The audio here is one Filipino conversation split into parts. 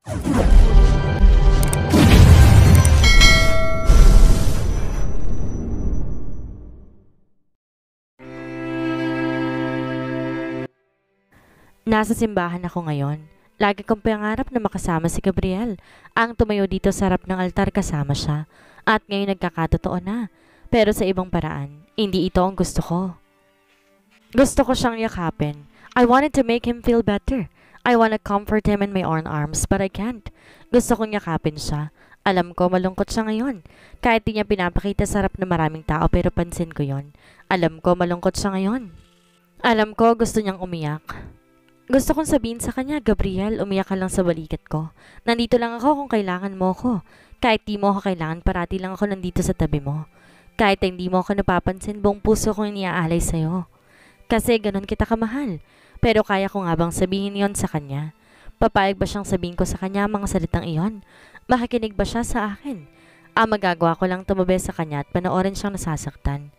Nasa simbahan ako ngayon. Lagi kong pangarap na makasama si Gabriel. Ang tumayo dito sa harap ng altar kasama siya. At ngayon nagkakatotoo na. Pero sa ibang paraan, hindi ito ang gusto ko. Gusto ko siyang yakapin. I wanted to make him feel better. I want to comfort him in my own arms, but I can't. Gusto kong yakapin siya. Alam ko malungkot siya ngayon. Kahit di niya pinapakita sa harap ng maraming tao pero pansin ko yon. Alam ko malungkot siya ngayon. Alam ko gusto niyang umiyak. Gusto kong sabihin sa kanya, Gabriel, umiyak ka lang sa balikat ko. Nandito lang ako kung kailangan mo ko. Kahit di mo ako kailangan, parati lang ako nandito sa tabi mo. Kahit hindi mo ako napapansin, buong puso kong iniaalay sa'yo. Kasi ganun kita kamahal. Pero kaya ko nga bang sabihin yon sa kanya? Papayag ba siyang sabihin ko sa kanya ang mga salitang iyon? Makikinig ba siya sa akin? Ang magagawa ko lang tumabi sa kanya at panoorin siyang nasasaktan.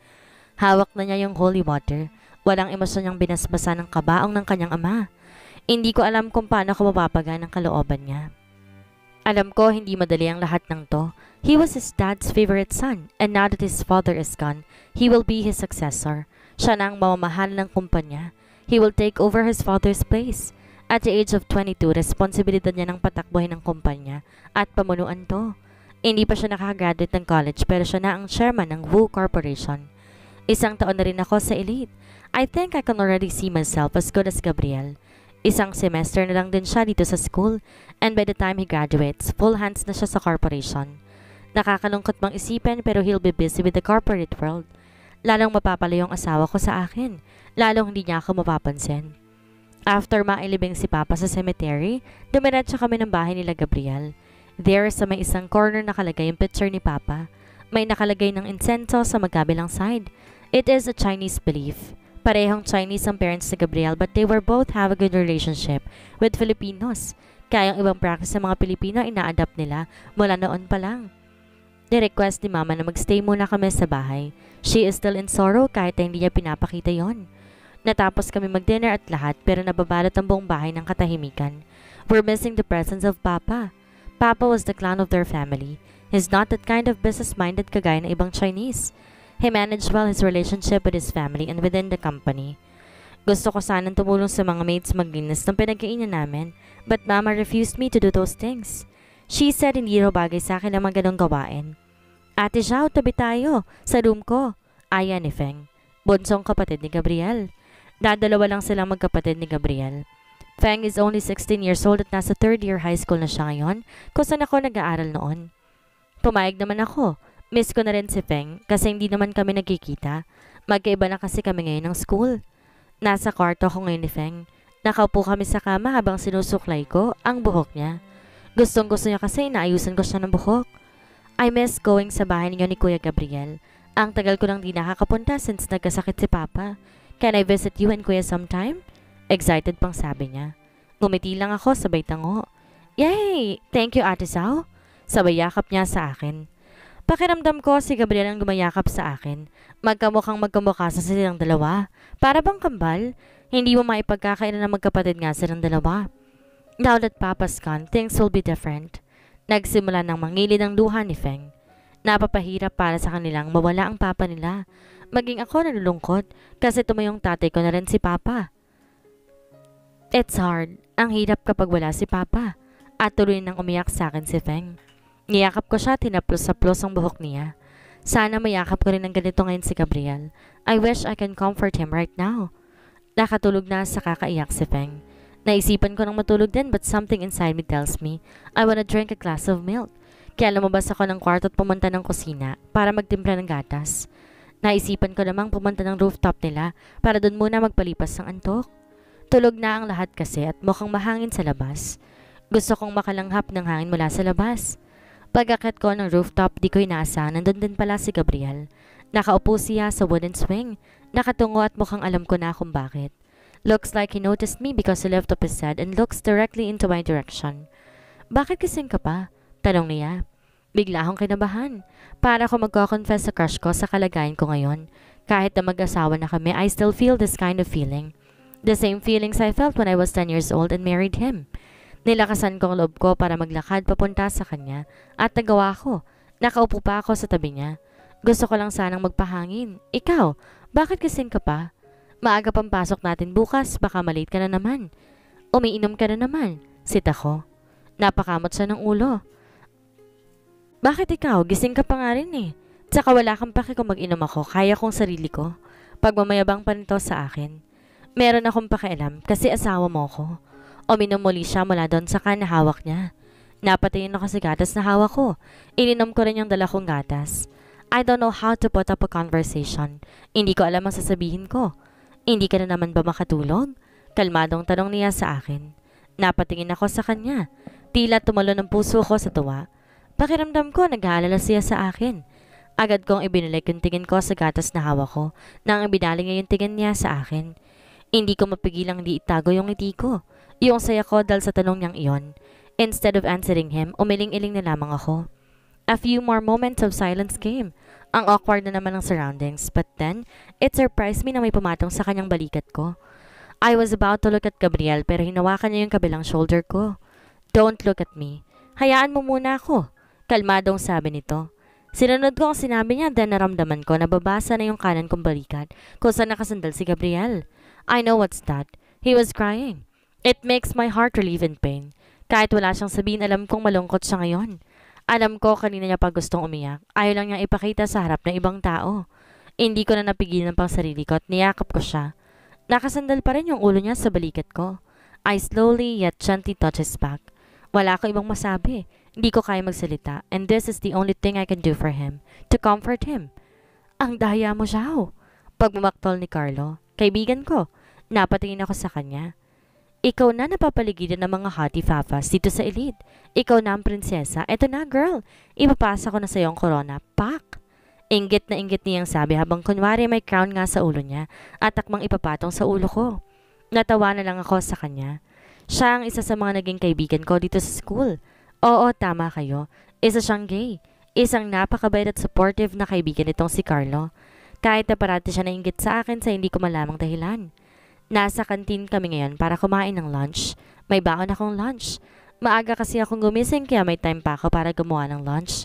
Hawak na niya yung holy water. Walang emosyon niyang binasbasa ng kabaong ng kanyang ama. Hindi ko alam kung paano ko mapapagaan ang kalooban niya. Alam ko hindi madali ang lahat ng to. He was his dad's favorite son, and now that his father is gone, he will be his successor. Siya na ang mamamahal ng kumpanya. He will take over his father's place. At the age of 22, responsibilidad niya ng patakbuhin ng kumpanya at pamunuan to. Hindi pa siya nakagraduate ng college pero siya na ang chairman ng Wu Corporation. Isang taon na rin ako sa elite. I think I can already see myself as good as Gabriel. Isang semester na lang din siya dito sa school, and by the time he graduates, full hands na siya sa corporation. Nakakalungkot mang isipin pero he'll be busy with the corporate world. Lalong mapapalayo yung asawa ko sa akin, lalong hindi niya ako mapapansin. After mailibing si Papa sa cemetery, dumiretso kami ng bahay nila Gabriel. There sa may isang corner nakalagay yung picture ni Papa. May nakalagay ng insenso sa magkabilang side. It is a Chinese belief. Parehong Chinese ang parents ni Gabriel but they were both have a good relationship with Filipinos. Kaya yung ibang practice ng mga Pilipino ina-adapt nila mula noon pa lang. Ni-request ni Mama na magstay muna kami sa bahay. She is still in sorrow kahit na hindi niya pinapakita yon. Natapos kami mag-dinner at lahat pero nababalot ang buong bahay ng katahimikan. We're missing the presence of Papa. Papa was the clown of their family. He's not that kind of business-minded kagaya ng ibang Chinese. He managed well his relationship with his family and within the company. Gusto ko sanang tumulong sa mga maids maglinis ng pinagkainan namin, but Mama refused me to do those things. She said hindi raw bagay sa akin ang mga ganong gawain. Ate Zhao, tabi tayo, sa room ko. Aya ni Feng, bunsong kapatid ni Gabriel. Dadalawa lang silang magkapatid ni Gabriel. Feng is only 16 years old at nasa 3rd year high school na siya ngayon, kung saan ako nag-aaral noon. Pumayag naman ako. Miss ko na rin si Feng kasi hindi naman kami nagkikita. Magkaiba na kasi kami ngayon ng school. Nasa kwarto ko ngayon ni Feng. Nakaupo kami sa kama habang sinusuklay ko ang buhok niya. Gustong gusto niya kasi inaayusan ko siya ng buhok. I miss going sa bahay niyo ni Kuya Gabriel. Ang tagal ko nang di nakakapunta since nagkasakit si Papa. Can I visit you and Kuya sometime? Excited pang sabi niya. Ngumiti lang ako sabay tango. Yay! Thank you Ate Zhao. Sabay yakap niya sa akin. Pakiramdam ko si Gabriel ang gumayakap sa akin. Magkamukhang magkamukha sa silang dalawa. Para bang kambal? Hindi mo maipagkakailan na magkapatid nga silang dalawa. Now that Papa's gone, things will be different. Nagsimula ng mangilid ang luha ni Feng. Napapahirap para sa kanilang mawala ang papa nila. Maging ako nalulungkot kasi tumayong tatay ko na rin si Papa. It's hard. Ang hirap kapag wala si Papa. At tuloy nang umiyak sa akin si Feng. Niyakap ko siya, tinaplos-saplos ang buhok niya. Sana mayakap ko rin ng ganito ngayon si Gabriel. I wish I can comfort him right now. Nakatulog na sa kakaiyak si Feng. Naisipan ko nang matulog din but something inside me tells me I wanna drink a glass of milk. Kaya lumabas ako ng kwarto at pumunta ng kusina para magtimpla ng gatas. Naisipan ko namang pumunta ng rooftop nila para doon muna magpalipas ng antok. Tulog na ang lahat kasi at mukhang mahangin sa labas. Gusto kong makalanghap ng hangin mula sa labas. Pag-akit ko ng rooftop, di ko inaasahan, nandun din pala si Gabriel. Nakaupo siya sa wooden swing, nakatungo at mukhang alam ko na kung bakit. Looks like he noticed me because he lifted up his head and looks directly into my direction. Bakit kasing ka pa? Tanong niya. Bigla akong kinabahan. Para ako magko-confess sa crush ko sa kalagayan ko ngayon. Kahit na mag-asawa na kami, I still feel this kind of feeling. The same feelings I felt when I was 10 years old and married him. Nilakasan ko ang loob ko para maglakad papunta sa kanya at nagawa ko. Nakaupo pa ako sa tabi niya. Gusto ko lang sanang magpahangin. Ikaw, bakit gising ka pa? Maaga pang pasok natin bukas, baka malate ka na naman. Umiinom ka na naman. Sita ko. Napakamot siya ng ulo. Bakit ikaw? Gising ka pa nga rin eh. Tsaka wala kang paki kung mag-inom ako, kaya kong sarili ko. Pagmamayabang pa nito sa akin. Meron akong pakialam kasi asawa mo ko. Uminom muli siya mula doon sa kan na hawak niya. Napatingin ako sa gatas na hawak ko. Ininom ko rin yung dala kong gatas. I don't know how to put up a conversation. Hindi ko alam ang sasabihin ko. Hindi ka na naman ba makatulog? Kalmadong tanong niya sa akin. Napatingin ako sa kanya. Tila tumalo ng puso ko sa tuwa. Pakiramdam ko nag-aalala siya sa akin. Agad kong ibinalik yung tingin ko sa gatas na hawak ko nang ibinaling niya yung tingin niya sa akin. Hindi ko mapigilang di itago yung ngiti ko. Yung saya ko dahil sa tanong niyang iyon. Instead of answering him, umiling-iling na lamang ako. A few more moments of silence came. Ang awkward na naman ng surroundings, but then, it surprised me na may pumatong sa kanyang balikat ko. I was about to look at Gabriel pero hinawakan niya yung kabilang shoulder ko. Don't look at me. Hayaan mo muna ako. Kalmadong sabi nito. Sinunod ko ang sinabi niya then naramdaman ko na babasa na yung kanan kong balikat kung saan nakasandal si Gabriel. I know what's that. He was crying. It makes my heart relieve in pain. Kahit wala siyang sabihin, alam kong malungkot siya ngayon. Alam ko kanina niya pa gustong umiyak. Ayaw lang niyang ipakita sa harap ng ibang tao. Hindi ko na napigilan pang sarili ko at niyakap ko siya. Nakasandal pa rin yung ulo niya sa balikat ko. I slowly yet gently touch his back. Wala ko ibang masabi. Hindi ko kaya magsalita and this is the only thing I can do for him. To comfort him. Ang daya mo, Zhao. Pagmamaktol ni Carlo. Kaibigan ko. Napatingin ako sa kanya. Ikaw na napapaligiran ng mga hottie fafas dito sa elite. Ikaw na ang prinsesa. Eto na, girl. Ipapasa ko na sa iyong corona. Pak! Inggit na inggit niyang sabi habang kunwari may crown nga sa ulo niya at takmang ipapatong sa ulo ko. Natawa na lang ako sa kanya. Siya ang isa sa mga naging kaibigan ko dito sa school. Oo, tama kayo. Isa siyang gay. Isang napakabait at supportive na kaibigan itong si Carlo. Kahit na parati siya nainggit sa akin sa hindi ko malamang dahilan. Nasa kantin kami ngayon para kumain ng lunch. May baon akong lunch. Maaga kasi akong gumising kaya may time pa ako para gumawa ng lunch.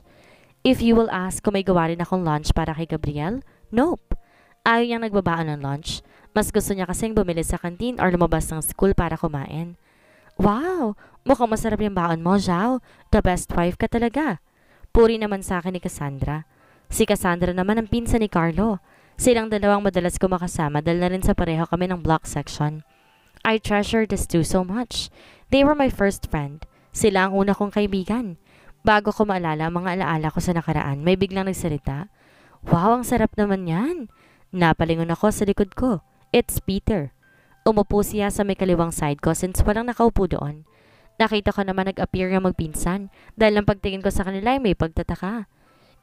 If you will ask kung may gawa rin akong lunch para kay Gabriel, nope. Ayaw niyang nagbabaon ng lunch. Mas gusto niya kasing bumili sa kantin or lumabas ng school para kumain. Wow! Mukhang masarap yung baon mo, Zhao. The best wife ka talaga. Puri naman sa akin ni Cassandra. Si Cassandra naman ang pinsan ni Carlo. Silang dalawang madalas ko makasama dahil na rin sa pareho kami ng block section. I treasure these two so much. They were my first friend. Sila ang una kong kaibigan. Bago ko maalala ang mga alaala ko sa nakaraan, may biglang nagsalita. Wow, ang sarap naman yan. Napalingon ako sa likod ko. It's Peter. Umupo siya sa may kaliwang side ko since walang nakaupo doon. Nakita ko naman nag-appear yung magpinsan dahil ang pagtingin ko sa kanila ay may pagtataka.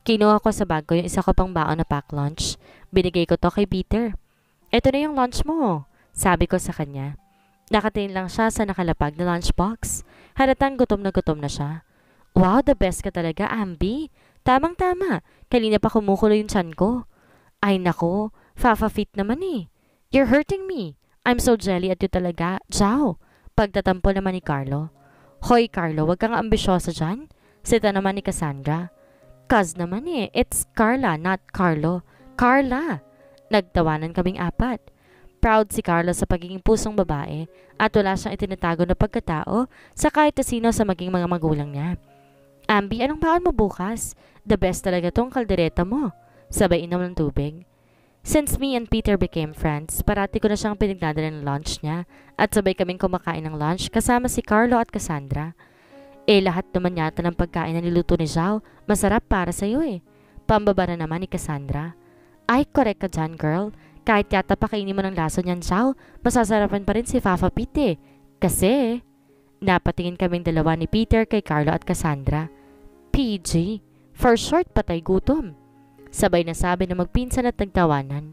Kinuha ko sa bag ko yung isa ko pang baon na pack lunch. Binigay ko to kay Peter. Ito na yung lunch mo, sabi ko sa kanya. Nakatingin lang siya sa nakalapag na lunchbox. Halatang gutom na siya. Wow, the best ka talaga, Ambi. Tamang-tama. Kanina pa kumukulo yung tiyan ko. Ay nako, fafa-fit naman eh. You're hurting me. I'm so jelly at you talaga, Zhao. Pagtatampo naman ni Carlo. Hoy Carlo, wag kang ambisyosa dyan. Sita naman ni Cassandra. Cuz naman eh, it's Carla, not Carlo. Carla! Nagtawanan kaming apat. Proud si Carlo sa pagiging pusong babae at wala siyang itinatago na pagkatao sa kahit sino sa maging mga magulang niya. Ambi, anong baon mo bukas? The best talaga tong kaldereta mo. Sabay inom ng tubig. Since me and Peter became friends, parati ko na siyang pinagdadala ng lunch niya at sabay kaming kumakain ng lunch kasama si Carlo at Cassandra. Lahat naman yata ng pagkain na niluto ni Zhao, masarap para sa'yo eh. Pambabara naman ni Cassandra. Ay, correct ka dyan, girl. Kahit yata pakainin mo ng laso niyan, Zhao, masasarapan pa rin si Fafa Pete. Kasi, napatingin kaming dalawa ni Peter kay Carlo at Cassandra. PG, for short patay gutom. Sabay na sabi na magpinsan at nagtawanan.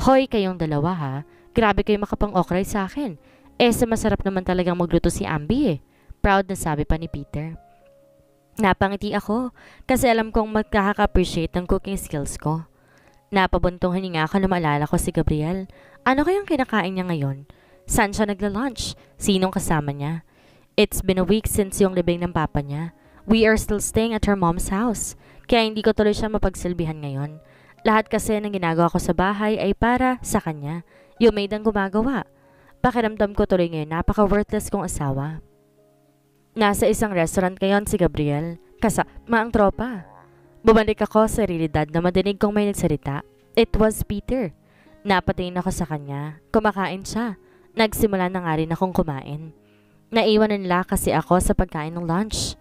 Hoy, kayong dalawa ha, grabe kayo makapang-okray sa akin. Sa masarap naman talagang magluto si Ambi eh. Proud na sabi pa ni Peter. Napangiti ako kasi alam kong magkaka-appreciate ng cooking skills ko. Napabuntong hininga ako na maalala ko si Gabriel. Ano kayang kinakain niya ngayon? Saan siya nagla-lunch? Sinong kasama niya? It's been a week since yung libing ng papa niya. We are still staying at her mom's house. Kaya hindi ko tuloy siya mapagsilbihan ngayon. Lahat kasi ng ginagawa ko sa bahay ay para sa kanya. Yung maid ang gumagawa. Pakiramdam ko tuloy ngayon napaka-worthless kong asawa. Nasa isang restaurant ngayon si Gabriel. Kasama ang tropa. Bumalik ako sa realidad na madinig kong may nagsalita. It was Peter. Napatingin ako sa kanya. Kumakain siya. Nagsimula na nga rin akong kumain. Naiwan na nila kasi ako sa pagkain ng lunch.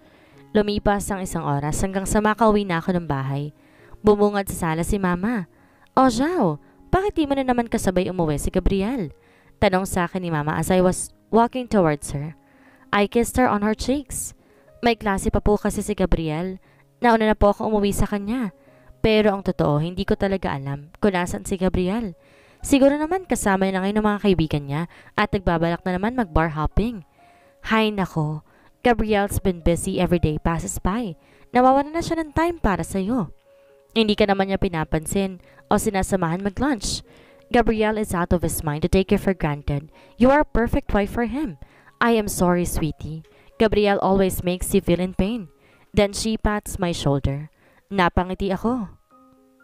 Lumipas ang isang oras hanggang sa makauwi na ako ng bahay. Bumungad sa sala si Mama. "O Zhao, bakit di mo na naman kasabay umuwi si Gabriel?" Tanong sa akin ni Mama as I was walking towards her. I kissed her on her cheeks. May klase pa po kasi si Gabriel. Nauna na po ako umuwi sa kanya. Pero ang totoo, hindi ko talaga alam kung nasan si Gabriel. Siguro naman kasama na ngayon ng mga kaibigan niya at nagbabalak na naman mag-bar hopping. Hay nako, Gabriel's been busy every day passes by. Nawawalan na siya ng time para sa'yo. Hindi ka naman niya pinapansin o sinasamahan mag-lunch. Gabriel is out of his mind to take you for granted. You are a perfect wife for him. I am sorry, sweetie. Gabriel always makes you feel in pain. Then she pats my shoulder. Napangiti ako.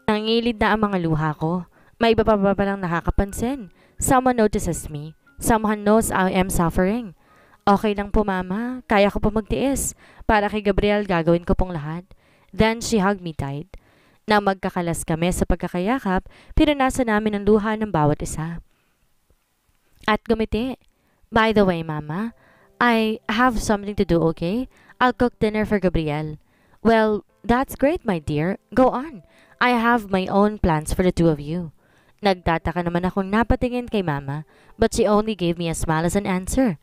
Nangilid na ang mga luha ko. May iba pa lang nakakapansin. Someone notices me. Someone knows I am suffering. Okay lang po, Mama. Kaya ko po magtiis. Para kay Gabriel, gagawin ko pong lahat. Then she hugged me tight. Nang magkakalas kami sa pagkakayakap, pinanasan namin ang luha ng bawat isa. At gumiti. By the way, Mama, I have something to do, okay? I'll cook dinner for Gabriel. Well, that's great, my dear. Go on. I have my own plans for the two of you. Nagtataka naman akong napatingin kay Mama, but she only gave me a smile as an answer.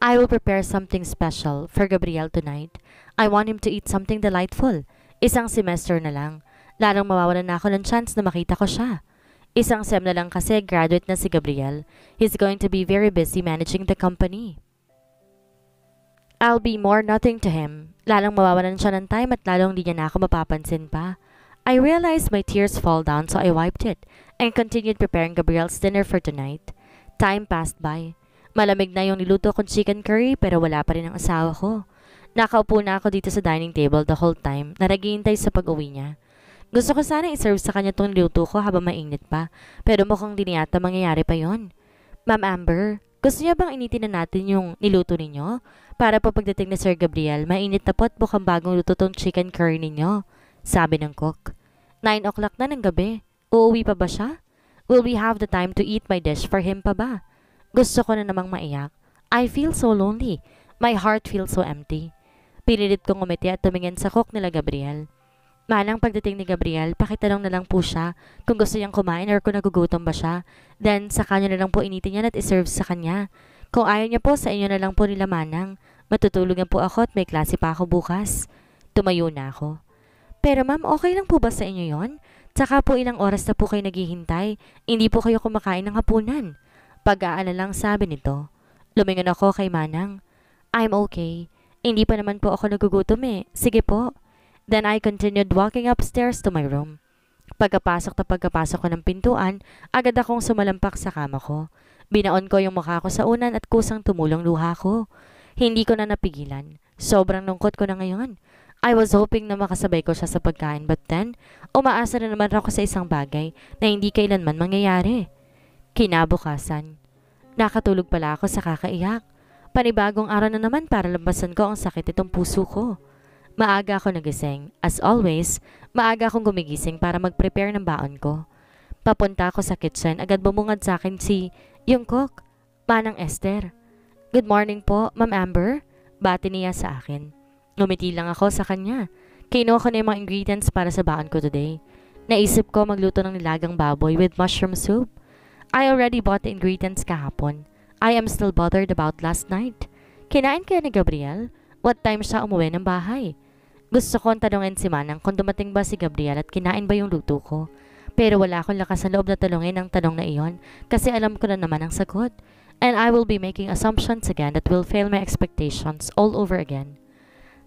I will prepare something special for Gabriel tonight. I want him to eat something delightful. Isang semester na lang. Lalong mawawalan na ako ng chance na makita ko siya. Isang sem na lang kasi graduate na si Gabriel. He's going to be very busy managing the company. I'll be more nothing to him. Lalong mawawalan siya ng time at lalong di niya na ako mapapansin pa. I realized my tears fall down so I wiped it and continued preparing Gabriel's dinner for tonight. Time passed by. Malamig na yung niluto kong chicken curry pero wala pa rin ang asawa ko. Nakaupo na ako dito sa dining table the whole time na naghihintay sa pag-uwi niya. Gusto ko sana i-serve sa kanya itong niluto ko habang mainit pa pero mukhang di niyata mangyayari pa yon. Ma'am Amber, gusto niya bang initin na natin yung niluto ninyo? Para po pagdating ni Sir Gabriel, mainit na po at mukhang bagong luto tong chicken curry ninyo. Sabi ng cook. 9 o'clock na ng gabi. Uuwi pa ba siya? Will we have the time to eat my dish for him pa ba? Gusto ko na namang maiyak. I feel so lonely. My heart feels so empty. Pinilit kong umiti at tumingin sa cook nila Gabriel. Manang pagdating ni Gabriel, pakitanong na lang po siya kung gusto niyang kumain or kung nagugutom ba siya. Then, sa kanya na lang po initin niya at iserve sa kanya. Kung ayaw niya po, sa inyo na lang po nila Manang. Matutulog na po ako at may klase pa ako bukas. Tumayo na ako. Pero ma'am, okay lang po ba sa inyo yon? Tsaka po ilang oras na po kayo naghihintay. Hindi po kayo kumakain ng hapunan. Pag-aalalang sabi nito. Lumingon ako kay Manang. I'm okay. Hindi pa naman po ako nagugutom eh. Sige po. Then I continued walking upstairs to my room. Pagkapasok ko ng pintuan, agad akong sumalampak sa kama ko. Binaon ko yung mukha ko sa unan at kusang tumulong luha ko. Hindi ko na napigilan. Sobrang lungkot ko na ngayon. I was hoping na makasabay ko siya sa pagkain but then, umaasa na naman ako sa isang bagay na hindi kailanman mangyayari. Kinabukasan. Nakatulog pala ako sa kakaiyak. Panibagong araw na naman para lampasan ko ang sakit itong puso ko. Maaga ako nagising. As always, maaga akong gumigising para mag-prepare ng baon ko. Papunta ako sa kitchen, agad bumungad sa akin yung cook, Manang Esther. Good morning po, Ma'am Amber. Bati niya sa akin. Ngumiti lang ako sa kanya. Kinuha ko na yung mga ingredients para sa baon ko today. Naisip ko magluto ng nilagang baboy with mushroom soup. I already bought the ingredients kahapon. I am still bothered about last night. Kinain kaya ni Gabriel? What time siya umuwi ng bahay? Gusto kong tanungin si Manang kung dumating ba si Gabriel at kinain ba yung luto ko. Pero wala akong lakas sa loob na tanungin ang tanong na iyon kasi alam ko na naman ang sagot. And I will be making assumptions again that will fail my expectations all over again.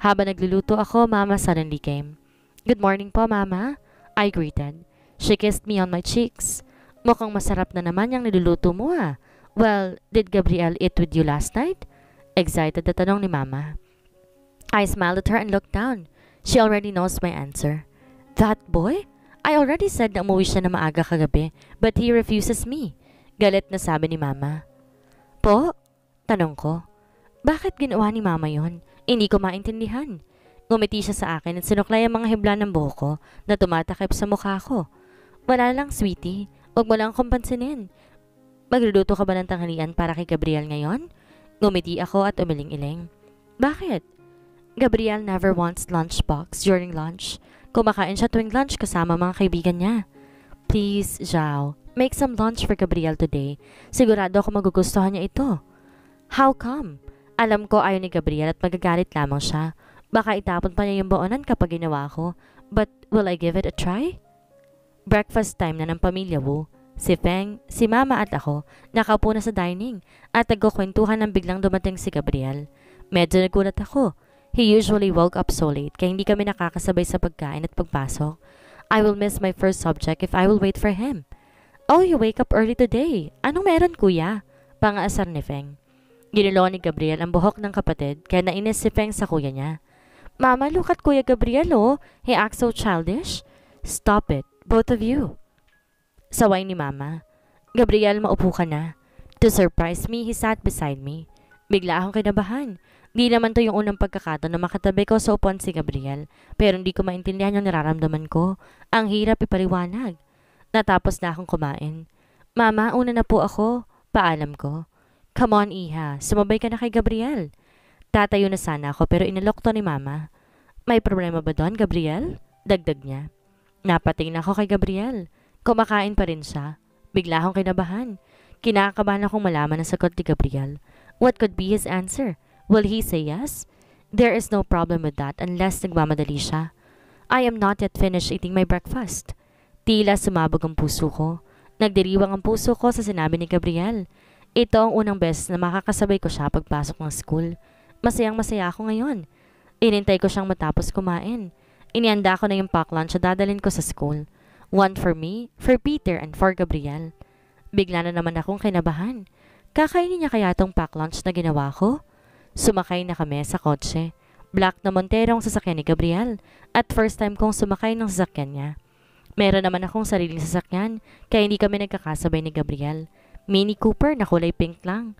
Habang nagluluto ako, Mama suddenly came. Good morning po, Mama. I greeted. She kissed me on my cheeks. Mukhang masarap na naman yung niluluto mo ah. Well, did Gabriel eat with you last night? Excited na tanong ni Mama. I smiled at her and looked down. She already knows my answer. That boy? I already said na umuwi siya na maaga kagabi, but he refuses me. Galit na sabi ni Mama. Po? Tanong ko. Bakit ginawa ni Mama yon? Hindi ko maintindihan. Ngumiti siya sa akin at sinuklay ang mga hibla ng buhok ko na tumatakip sa mukha ko. Wala lang, sweetie. Huwag mo lang akong pansinin. Magluluto ka ba ng tanghalian para kay Gabriel ngayon? Ngumiti ako at umiling-iling. Bakit? Gabriel never wants lunchbox during lunch. Kumakain siya tuwing lunch kasama mga kaibigan niya. Please, Zhao, make some lunch for Gabriel today. Sigurado ako magugustuhan niya ito. How come? Alam ko ayaw ni Gabriel at magagalit lamang siya. Baka itapon pa niya yung baonan kapag ginawa ko. But will I give it a try? Breakfast time na ng pamilya Wu. Si Feng, si Mama at ako nakaupo na sa dining at nagkukwentuhan nang biglang dumating si Gabriel. Medyo nagulat ako. He usually woke up so late kaya hindi kami nakakasabay sa pagkain at pagpasok. I will miss my first subject if I will wait for him. Oh, you wake up early today. Anong meron, kuya? Pangaasar ni Feng. Ginilo ni Gabriel ang buhok ng kapatid kaya nainis si Feng sa kuya niya. Mama, look at Kuya Gabriel, oh. He acts so childish. Stop it, both of you. Saway ni Mama. Gabriel, maupo ka na. To surprise me, he sat beside me. Bigla akong kinabahan. Di naman to yung unang pagkakataon na makatabi ko sa upuan si Gabriel, pero hindi ko maintindihan yung nararamdaman ko. Ang hirap ipaliwanag. Natapos na akong kumain. Mama, una na po ako. Paalam ko. Come on, Iha. Sumabay ka na kay Gabriel. Tatayo na sana ako pero inalok to ni Mama. May problema ba doon, Gabriel? Dagdag niya. Napatingin ako kay Gabriel. Kumakain pa rin siya. Bigla akong kinabahan. Kinakabahan akong malaman ang sagot ni Gabriel. What could be his answer? Will he say yes? There is no problem with that unless nagmamadali siya. I am not yet finished eating my breakfast. Tila sumabog ang puso ko. Nagdiriwang ang puso ko sa sinabi ni Gabriel. Ito ang unang beses na makakasabay ko siya pagpasok ng school. Masayang masaya ako ngayon. Inintay ko siyang matapos kumain. Inianda ko na yung pack lunch na dadalhin ko sa school. One for me, for Peter, and for Gabriel. Bigla na naman akong kinabahan. Kakainin niya kaya tong pack lunch na ginawa ko? Sumakay na kami sa kotse. Black na Montero ang sasakyan ni Gabriel. At first time kong sumakay ng sasakyan niya. Meron naman akong sariling sasakyan, kaya hindi kami nagkakasabay ni Gabriel. Mini Cooper na kulay pink lang.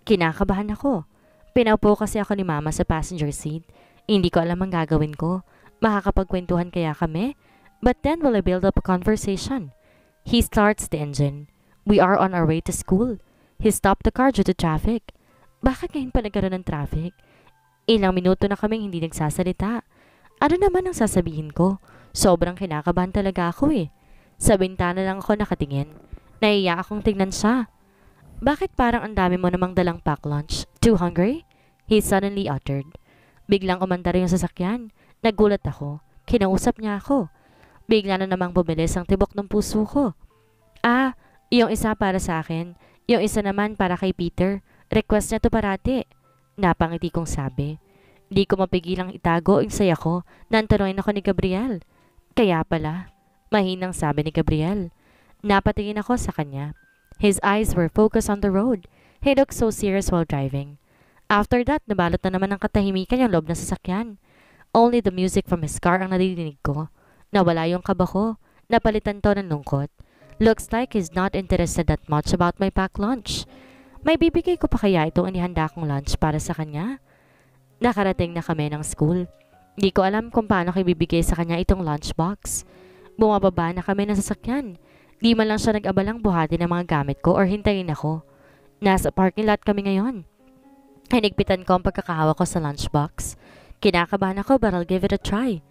Kinakabahan ako. Pinaupo kasi ako ni Mama sa passenger seat. Hindi ko alam ang gagawin ko. Makakapagkwentuhan kaya kami? But then will I build up a conversation? He starts the engine. We are on our way to school. He stopped the car due to traffic. Bakit ngayon pa nagkaroon ng traffic? Ilang minuto na kaming hindi nagsasalita. Ano naman ang sasabihin ko? Sobrang kinakabahan talaga ako eh. Sa bintana lang ako nakatingin. Naiya akong tingnan siya. Bakit parang ang dami mo namang dalang pack lunch? Too hungry? He suddenly uttered. Biglang umandar yung sasakyan. Nagulat ako. Kinausap niya ako. Bigla na namang bumilis ang tibok ng puso ko. Ah, yung isa para sa akin. Yung isa naman para kay Peter. Request niya to parati. Napangiti kong sabi. Di ko mapigilang itago ang saya ko nang tanungin ako ni Gabriel. Kaya pala, mahinang sabi ni Gabriel. Napatingin ako sa kanya. His eyes were focused on the road. He looked so serious while driving. After that, nabalot na naman ng katahimikan yung loob ng sasakyan. Only the music from his car ang nadidinig ko. Nawala yung kaba ko. Napalitan to ng lungkot. Looks like he's not interested that much about my pack lunch. May bibigay ko pa kaya itong inihanda kong lunch para sa kanya? Nakarating na kami ng school. Di ko alam kung paano ko ibibigay sa kanya itong lunchbox. Bumababa na kami ng sasakyan. Di man lang siya nag-abalang buhatin ng mga gamit ko or hintayin ako. Nasa parking lot kami ngayon. Hinigpitan ko ang pagkakahawa ko sa lunchbox. Kinakabahan ako but I'll give it a try.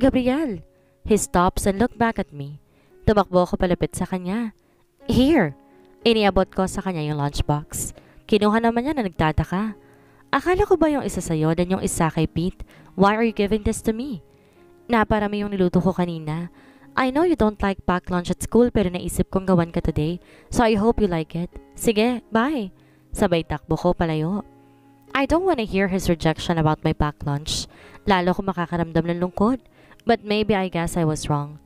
Gabriel. He stops and looked back at me. Tumakbo ako palapit sa kanya. Here. Iniabot ko sa kanya yung lunchbox. Kinuha naman niya na nagtataka. Akala ko ba yung isa sa'yo dan yung isa kay Pete? Why are you giving this to me? Naparami yung niluto ko kanina. I know you don't like packed lunch at school pero naisip kong gawan ka today. So I hope you like it. Sige, bye. Sabay takbo ko palayo. I don't want to hear his rejection about my packed lunch. Lalo ko makakaramdam ng lungkot. But maybe I guess I was wrong.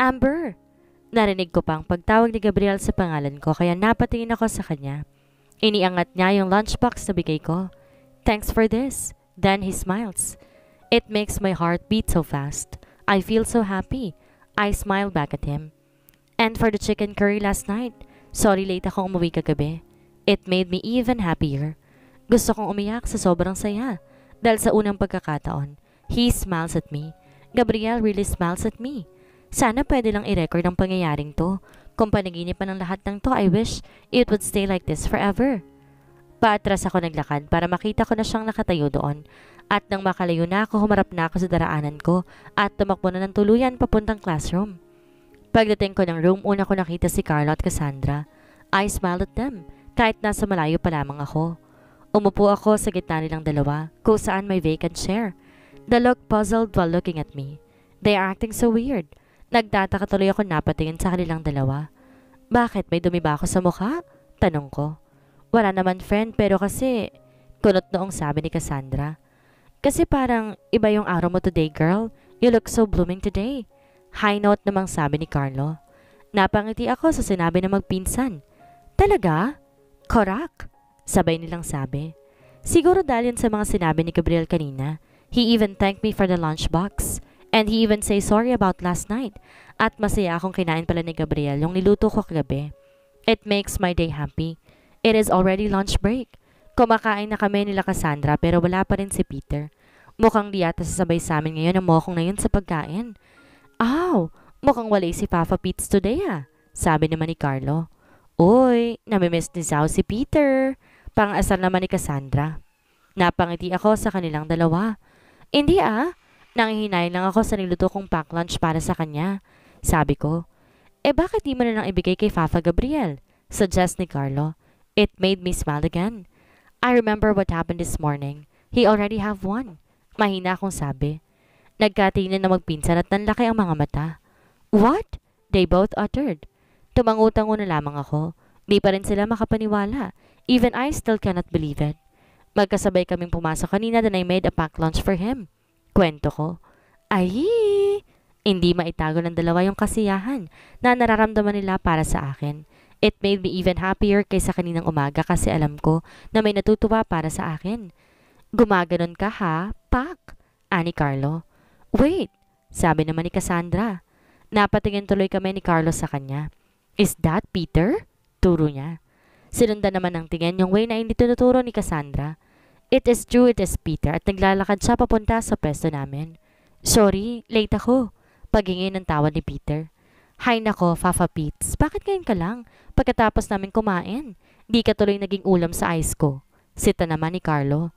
Amber! Narinig ko pang pagtawag ni Gabriel sa pangalan ko kaya napatingin ako sa kanya. Iniangat niya yung lunchbox na bigay ko. Thanks for this. Then he smiles. It makes my heart beat so fast. I feel so happy. I smile back at him. And for the chicken curry last night, sorry late akong umuwi kagabi. It made me even happier. Gusto kong umiyak sa sobrang saya. Dahil sa unang pagkakataon, he smiles at me. Gabriel really smiles at me. Sana pwede lang i-record ang pangyayaring to. Kung panaginipan ng lahat ng to, I wish it would stay like this forever. Paatras ako naglakad para makita ko na siyang nakatayo doon. At nang makalayo na ako, humarap na ako sa daraanan ko at tumakbo na ng tuluyan papuntang classroom. Pagdating ko ng room, una ko nakita si Carlo at Cassandra. I smiled at them, kahit nasa malayo pa lamang ako. Umupo ako sa gitna nilang dalawa, kung saan may vacant chair. They look puzzled while looking at me. They are acting so weird. Nagtataka tuloy ako napatingin sa kanilang dalawa. Bakit? May dumi ba ako sa mukha? Tanong ko. Wala naman friend, pero kasi... Kunot noong sabi ni Cassandra. Kasi parang iba yung araw mo today, girl. You look so blooming today. High note namang sabi ni Carlo. Napangiti ako sa sinabi ng magpinsan. Talaga? Korak? Sabay nilang sabi. Siguro dahil yun sa mga sinabi ni Gabriel kanina. He even thanked me for the lunchbox. And he even say sorry about last night. At masaya akong kinain pala ni Gabriel yung niluto ko kagabi. It makes my day happy. It is already lunch break. Kumakain na kami nila Cassandra pero wala pa rin si Peter. Mukhang di yata sasabay sa amin ngayon ang mokong na yun sa pagkain. Aw, mukhang wala si Papa Pete's today sabi naman ni Carlo. Uy, namimiss ni Zao si Peter. Pang-asar naman ni Cassandra. Napangiti ako sa kanilang dalawa. Hindi nanghihinayin lang ako sa niluto kong pack lunch para sa kanya. Sabi ko, bakit di mo na lang ibigay kay Papa Gabriel? Suggest ni Carlo. It made me smile again. I remember what happened this morning. He already have one. Mahina akong sabi. Nagkatingin na magpinsan at nanlaki ang mga mata. What? They both uttered. Tumangutango na lamang ako. Di pa rin sila makapaniwala. Even I still cannot believe it. Magkasabay kaming pumasok kanina and I made a packed lunch for him. Kwento ko. Ay! Hindi maitago ng dalawa yung kasiyahan na nararamdaman nila para sa akin. It made me even happier kaysa kaninang umaga kasi alam ko na may natutuwa para sa akin. Gumaganon ka ha, Pak? Ani Carlo. Wait, sabi naman ni Cassandra. Napatingin tuloy kami ni Carlo sa kanya. Is that Peter? Turo niya. Sinundan naman ng tingin yung way na hindi tinuturo ni Cassandra. It is true, it is Peter at naglalakad siya papunta sa pwesto namin. Sorry, late ako. Paghingi ng tawad ni Peter. Hay nako, Papa Pete's, bakit ngayon ka lang? Pagkatapos namin kumain, di ka tuloy naging ulam sa ice ko. Sita naman ni Carlo.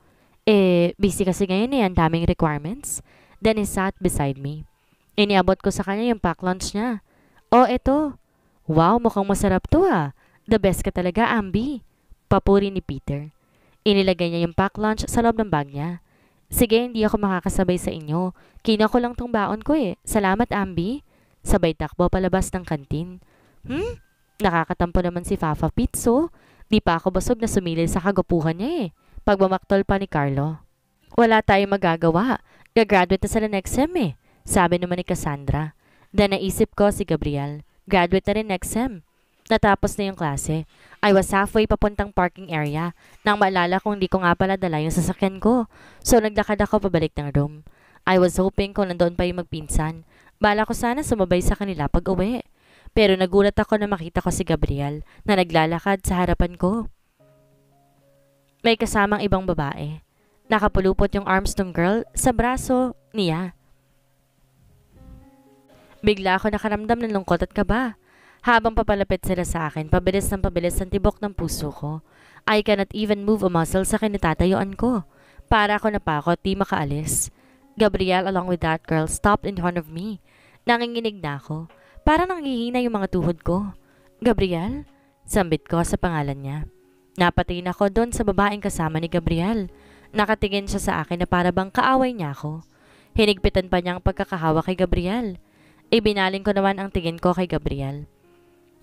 Busy kasi ngayon ang daming requirements. Then he sat beside me. Iniabot ko sa kanya yung pack lunch niya. Oh, eto. Wow, mukhang masarap to The best ka talaga, Ambi. Papuri ni Peter. Inilagay niya yung pack lunch sa loob ng bag niya. Sige, hindi ako makakasabay sa inyo. Kina ko lang tong baon ko Salamat, Ambi. Sabay takbo palabas ng kantin. Nakakatampo naman si Papa Pizzo. Di pa ako basog na sumilil sa kagupuhan niya Pagmamaktol pa ni Carlo. Wala tayong magagawa. Gagraduate na sila next sem Sabi naman ni Cassandra. Then naisip ko si Gabriel. Graduate na rin next sem. Natapos na yung klase. I was halfway papuntang parking area nang maalala kong di ko nga pala dala yung sasakyan ko. So naglakad ako pabalik ng room. I was hoping kung nandoon pa yung magpinsan. Bala ko sana sumabay sa kanila pag uwi. Pero nagulat ako na makita ko si Gabriel na naglalakad sa harapan ko. May kasamang ibang babae. Nakapulupot yung arms ng girl sa braso niya. Bigla ako nakaramdam ng lungkot at kaba. Habang papalapit sila sa akin, pabilis ang tibok ng puso ko. I cannot even move a muscle sa kinatatayuan ko. Para ako napakot, di makaalis. Gabriel along with that girl stopped in front of me. Nanginginig na ako. Parang nanghihina yung mga tuhod ko. Gabriel? Sambit ko sa pangalan niya. Napatingin ako doon sa babaeng kasama ni Gabriel. Nakatingin siya sa akin na para bang kaaway niya ako. Hinigpitan pa niya ang pagkakahawa kay Gabriel. Ibinaling ko naman ang tingin ko kay Gabriel.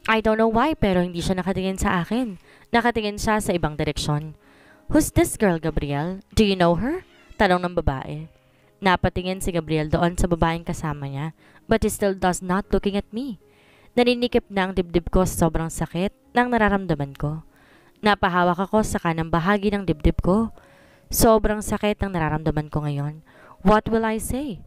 I don't know why pero hindi siya nakatingin sa akin. Nakatingin siya sa ibang direksyon. Who's this girl, Gabriel? Do you know her? Tanong ng babae. Napatingin si Gabriel doon sa babaeng kasama niya but he still does not looking at me. Naninikip na ang dibdib ko sa sobrang sakit ng nararamdaman ko. Napahawak ako sa kanang bahagi ng dibdib ko. Sobrang sakit ang nararamdaman ko ngayon. What will I say?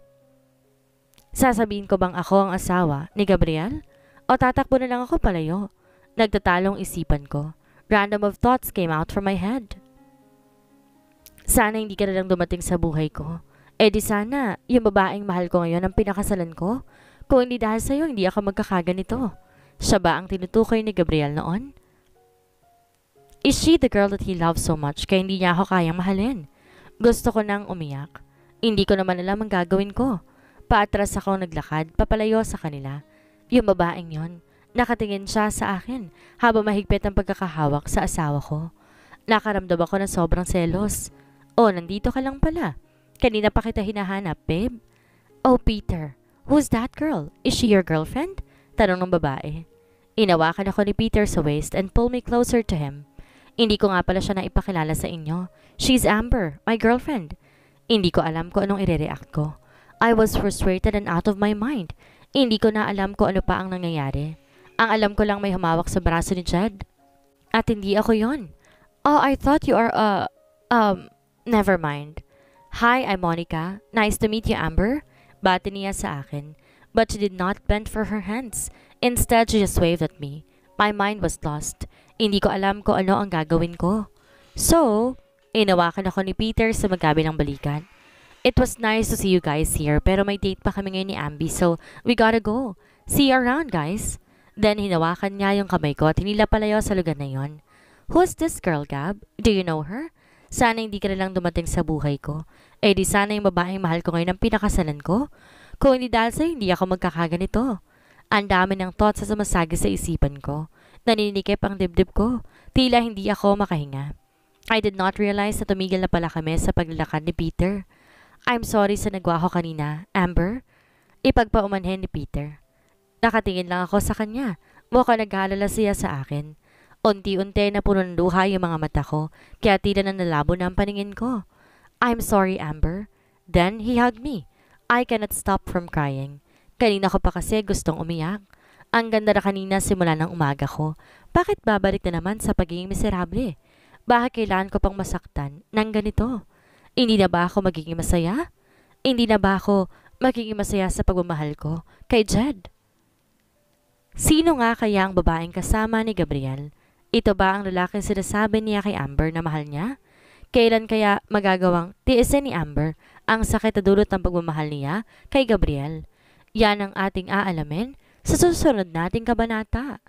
Sasabihin ko bang ako ang asawa ni Gabriel? O tatakbo na lang ako palayo? Nagtatalong isipan ko. Random of thoughts came out from my head. Sana hindi ka na lang dumating sa buhay ko. Eh di sana, yung babaeng mahal ko ngayon ang pinakasalan ko. Kung hindi dahil sa'yo, hindi ako magkakaganito. Siya ba ang tinutukoy ni Gabriel noon? Is she the girl that he loves so much kaya hindi niya ako kayang mahalin? Gusto ko nang umiyak. Hindi ko naman alam ang gagawin ko. Paatras ako naglakad, papalayo sa kanila. Yung babaeng yon, nakatingin siya sa akin habang mahigpit ang pagkakahawak sa asawa ko. Nakaramdam ako ng sobrang selos. Oh, nandito ka lang pala. Kanina pa kita hinahanap, babe. Oh, Peter, who's that girl? Is she your girlfriend? Tanong ng babae. Inawakan ako ni Peter sa waist and pulled me closer to him. Hindi ko nga pala siya naipakilala sa inyo. She's Amber, my girlfriend. Hindi ko alam kung anong ire-react ko. I was frustrated and out of my mind. Hindi ko na alam kung ano pa ang nangyayari. Ang alam ko lang may humawak sa braso ni Jed. At hindi ako yon. Oh, I thought you are never mind. Hi, I'm Monica. Nice to meet you, Amber. Bati niya sa akin. But she did not bend for her hands. Instead, she just waved at me. My mind was lost. Hindi ko alam kung ano ang gagawin ko. So, inawakan ako ni Peter sa magkabilang balikan. It was nice to see you guys here pero may date pa kami ngayon ni Ambi so we gotta go. See you around, guys. Then hinawakan niya yung kamay ko at hinilapalayo sa lugar na yon. Who's this girl, Gab? Do you know her? Sana hindi ka na lang dumating sa buhay ko. Eh di sana yung babaeng mahal ko ngayon ang pinakasalan ko. Kung hindi dahil sa'yo, hindi ako magkakaganito. Ang dami ng thoughts sa sumasagi sa isipan ko. Naninikip ang dibdib ko. Tila hindi ako makahinga. I did not realize na tumigil na pala kami sa paglalakad ni Peter. I'm sorry sa nagawa ko kanina, Amber. Ipagpaumanhin ni Peter. Nakatingin lang ako sa kanya. Mukhang nag-aalala siya sa akin. Unti-unti na puno ng luha yung mga mata ko, kaya tila na nalabo na ang paningin ko. I'm sorry, Amber. Then he hugged me. I cannot stop from crying. Kanina ko pa kasi gustong umiyak. Ang ganda na kanina simula ng umaga ko. Bakit babalik na naman sa pagiging miserable? Bakit kailangan ko pang masaktan ng ganito? Hindi na ba ako magiging masaya? Hindi na ba ako magiging masaya sa pagmamahal ko kay Jed? Sino nga kaya ang babaeng kasama ni Gabriel? Ito ba ang lalaking sinasabi niya kay Amber na mahal niya? Kailan kaya magagawang tiisin ni Amber ang sakit na dulot ng pagmamahal niya kay Gabriel? Yan ang ating aalamin sa susunod nating kabanata.